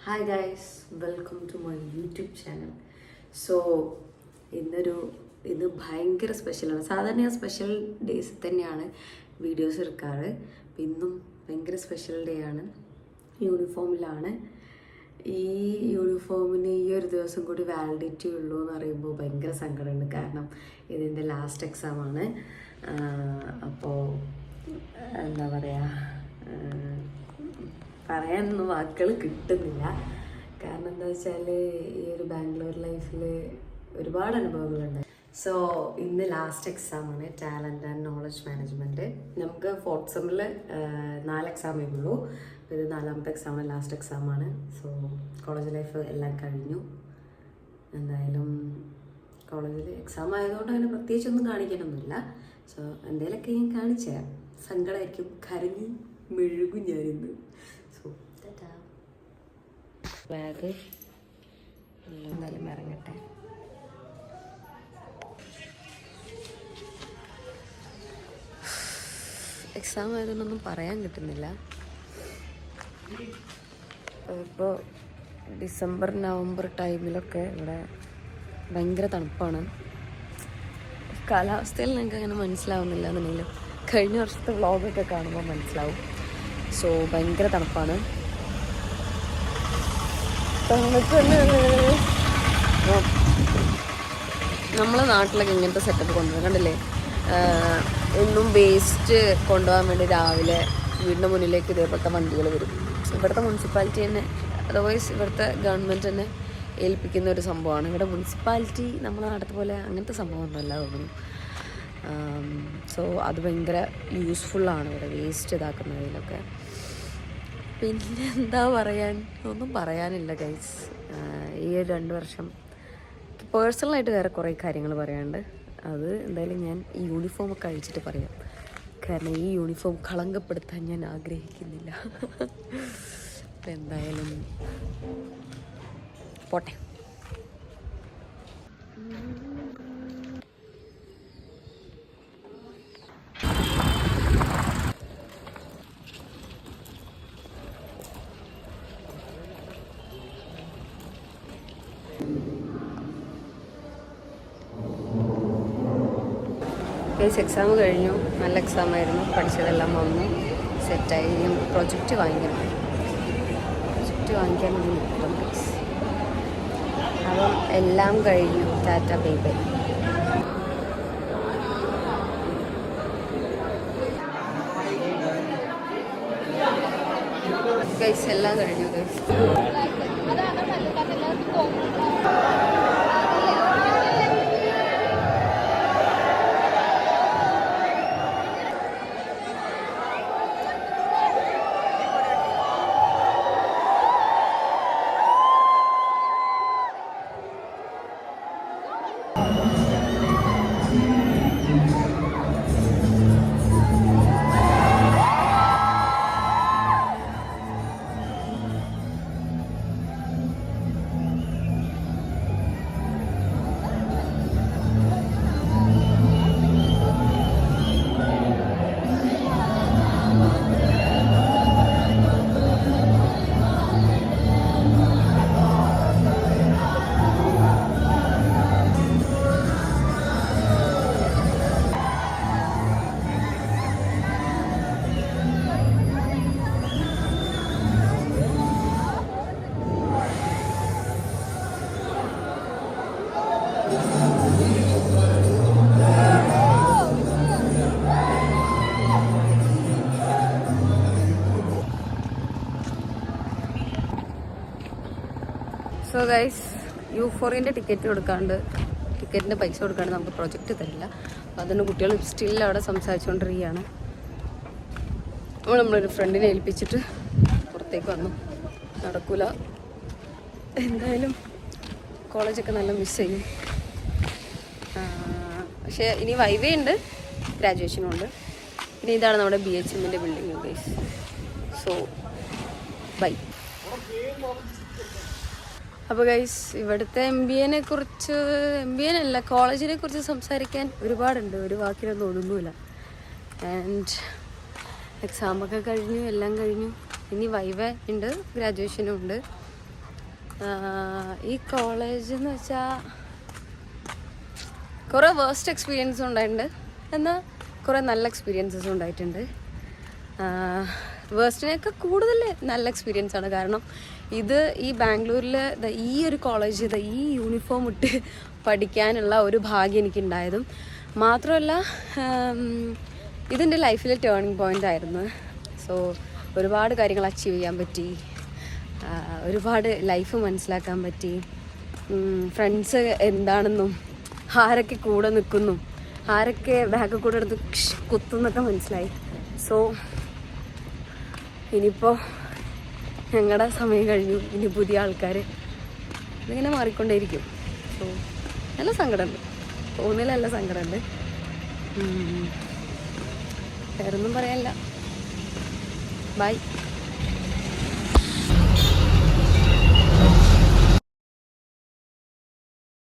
Hi guys, welcome to my YouTube channel. So ഇന്ന് ഭയങ്കര സ്പെഷ്യലാണ്. സാധാരണ ഞാൻ സ്പെഷ്യൽ ഡേയ്സിൽ തന്നെയാണ് വീഡിയോസ് എടുക്കാറ്. ഇന്നും ഭയങ്കര സ്പെഷ്യൽ ഡേ ആണ്. യൂണിഫോമിലാണ്. ഈ യൂണിഫോമിന് ഈ ഒരു ദിവസം കൂടി വാലിഡിറ്റി ഉള്ളൂ എന്ന് പറയുമ്പോൾ ഭയങ്കര സങ്കടമുണ്ട്. കാരണം ഇതിൻ്റെ ലാസ്റ്റ് എക്സാമാണ്. അപ്പോൾ എന്താ പറയുക, പറയാനൊന്നും വാക്കുകൾ കിട്ടുന്നില്ല. കാരണം എന്താ വെച്ചാൽ ഈ ഒരു ബാംഗ്ലൂർ ലൈഫിൽ ഒരുപാട് അനുഭവങ്ങളുണ്ട്. സോ ഇന്ന് ലാസ്റ്റ് എക്സാമാണ്, ടാലൻറ്റ് ആൻഡ് നോളജ് മാനേജ്മെൻറ്റ്. നമുക്ക് ഫോർത്ത് സെമ്മിൽ 4 എക്സാമേ ഉള്ളൂ. ഇത് 4ാമത്തെ എക്സാമാണ്, ലാസ്റ്റ് എക്സാമാണ്. സോ കോളേജ് ലൈഫ് എല്ലാം കഴിഞ്ഞു. എന്തായാലും കോളേജിൽ എക്സാം ആയതുകൊണ്ട് അങ്ങനെ പ്രത്യേകിച്ചൊന്നും കാണിക്കാനൊന്നുമില്ല. സോ എന്തെങ്കിലുമൊക്കെ ഞാൻ കാണിച്ചു തരാം. സങ്കടമായിരിക്കും, കരഞ്ഞ് മെഴുകും ഞാനിന്ന്. സോ ബാഗ് എന്തായാലും ഇറങ്ങട്ടെ. എക്സാം ആയതുകൊണ്ടൊന്നും പറയാൻ കിട്ടുന്നില്ല. ഇപ്പോൾ ഡിസംബർ നവംബർ ടൈമിലൊക്കെ ഇവിടെ ഭയങ്കര തണുപ്പാണ്. കാലാവസ്ഥയിൽ നിങ്ങൾക്ക് അങ്ങനെ മനസ്സിലാവുന്നില്ല എന്നുണ്ടെങ്കിലും കഴിഞ്ഞ വർഷത്തെ വ്ളോഗൊക്കെ കാണുമ്പോൾ മനസ്സിലാവും. സോ ഭയങ്കര തണുപ്പാണ്. നമ്മളെ നാട്ടിലൊക്കെ ഇങ്ങനത്തെ സെറ്റപ്പ് കൊണ്ടുവരും, കണ്ടില്ലേ? എന്നും വേസ്റ്റ് കൊണ്ടുപോകാൻ വേണ്ടി രാവിലെ വീടിൻ്റെ മുന്നിലേക്ക് ഇതേപോലത്തെ വണ്ടികൾ വരും. ഇവിടുത്തെ മുനിസിപ്പാലിറ്റി തന്നെ, അതർവൈസ് ഇവിടുത്തെ ഗവൺമെൻറ് തന്നെ ഏൽപ്പിക്കുന്ന ഒരു സംഭവമാണ്. ഇവിടെ മുനിസിപ്പാലിറ്റി നമ്മളെ നാട്ടിൽ പോലെ അങ്ങനത്തെ സംഭവമൊന്നുമല്ല തോന്നുന്നു. സോ അത് ഭയങ്കര യൂസ്ഫുള്ളാണ് ഇവിടെ വേസ്റ്റ് ഇതാക്കുന്നതിലൊക്കെ. പിന്നെ എന്താ പറയാൻ, ഒന്നും പറയാനില്ല ഗൈസ്. ഈ 2 വർഷം പേഴ്സണലായിട്ട് വേറെ കുറേ കാര്യങ്ങൾ പറയാനുണ്ട്. അത് എന്തായാലും ഞാൻ ഈ യൂണിഫോമൊക്കെ അഴിച്ചിട്ട് പറയാം. കാരണം ഈ യൂണിഫോം കളങ്കപ്പെടുത്താൻ ഞാൻ ആഗ്രഹിക്കുന്നില്ല. അപ്പം എന്തായാലും പോട്ടെ. എക്സാം കഴിഞ്ഞു, നല്ല എക്സാമായിരുന്നു. പഠിച്ചതെല്ലാം വന്നു, സെറ്റായി. നമുക്ക് പ്രൊജക്റ്റ് വാങ്ങിക്കണം. പ്രൊജക്റ്റ് വാങ്ങിക്കാൻ വേണ്ടി നിൽക്കും ഗൈസ്. അപ്പം എല്ലാം കഴിഞ്ഞു. Tata bye bye. ഗൈസ് എല്ലാം കഴിഞ്ഞു ഗൈസ്. സോ ഗൈസ്, U4ൻ്റെ ടിക്കറ്റിൻ്റെ പൈസ കൊടുക്കാണ്ട് നമുക്ക് പ്രൊജക്റ്റ് തരില്ല. അപ്പോൾ അതിന് കുട്ടികൾ സ്റ്റിൽ അവിടെ സംസാരിച്ചുകൊണ്ടിരിക്കുകയാണ്. നമ്മളൊരു ഫ്രണ്ടിനെ ഏൽപ്പിച്ചിട്ട് പുറത്തേക്ക് വന്നു. നടക്കൂല. എന്തായാലും കോളേജൊക്കെ നല്ല മിസ് ചെയ്യും. പക്ഷേ ഇനി വൈവേ ഉണ്ട്, ഗ്രാജുവേഷനും ഉണ്ട്. പിന്നെ ഇതാണ് നമ്മുടെ BHMൻ്റെ ബിൽഡിംഗ് ഗൈസ്. So bye. അപ്പോൾ ഗൈസ്, ഇവിടുത്തെ MBA കുറിച്ച്, MBA അല്ല കോളേജിനെ കുറിച്ച് സംസാരിക്കാൻ ഒരുപാടുണ്ട്. ഒരു വാക്കിലൊന്നും ഒതുങ്ങൂല. ആൻഡ് എക്സാമൊക്കെ കഴിഞ്ഞു, എല്ലാം കഴിഞ്ഞു. ഇനി വൈവ ഉണ്ട്, ഗ്രാജുവേഷനും ഉണ്ട്. ഈ കോളേജ് എന്ന് വെച്ചാൽ കുറേ വേസ്റ്റ് എക്സ്പീരിയൻസും ഉണ്ടായിട്ടുണ്ട്, എന്നാൽ കുറേ നല്ല എക്സ്പീരിയൻസസും ഉണ്ടായിട്ടുണ്ട്. വേസ്റ്റിനൊക്കെ കൂടുതൽ നല്ല എക്സ്പീരിയൻസ് ആണ്. കാരണം ഈ ബാംഗ്ലൂരിൽ ഈ ഒരു കോളേജ് ഈ യൂണിഫോം ഇട്ട് പഠിക്കാനുള്ള ഒരു ഭാഗ്യം എനിക്കുണ്ടായതും മാത്രമല്ല, ഇതെൻ്റെ ലൈഫിലെ ടേണിംഗ് പോയിൻ്റ് ആയിരുന്നു. സോ ഒരുപാട് കാര്യങ്ങൾ അച്ചീവ് ചെയ്യാൻ പറ്റി, ഒരുപാട് ലൈഫ് മനസ്സിലാക്കാൻ പറ്റി, ഫ്രണ്ട്സ് എന്താണെന്നും ആരൊക്കെ കൂടെ നിൽക്കുന്നു, ആരൊക്കെ ബാഗ് കൂടെ എടുത്ത് കുത്തുന്നൊക്കെ മനസ്സിലായി. സോ ഇനിയിപ്പോൾ ഞങ്ങളുടെ സമയം കഴിഞ്ഞു, ഇനി പുതിയ ആൾക്കാർ ഇതിങ്ങനെ മാറിക്കൊണ്ടേയിരിക്കും. സോ നല്ല സങ്കടമുണ്ട്, തോന്നില്ല സങ്കടമുണ്ട്. വേറൊന്നും പറയാനില്ല. ബൈ.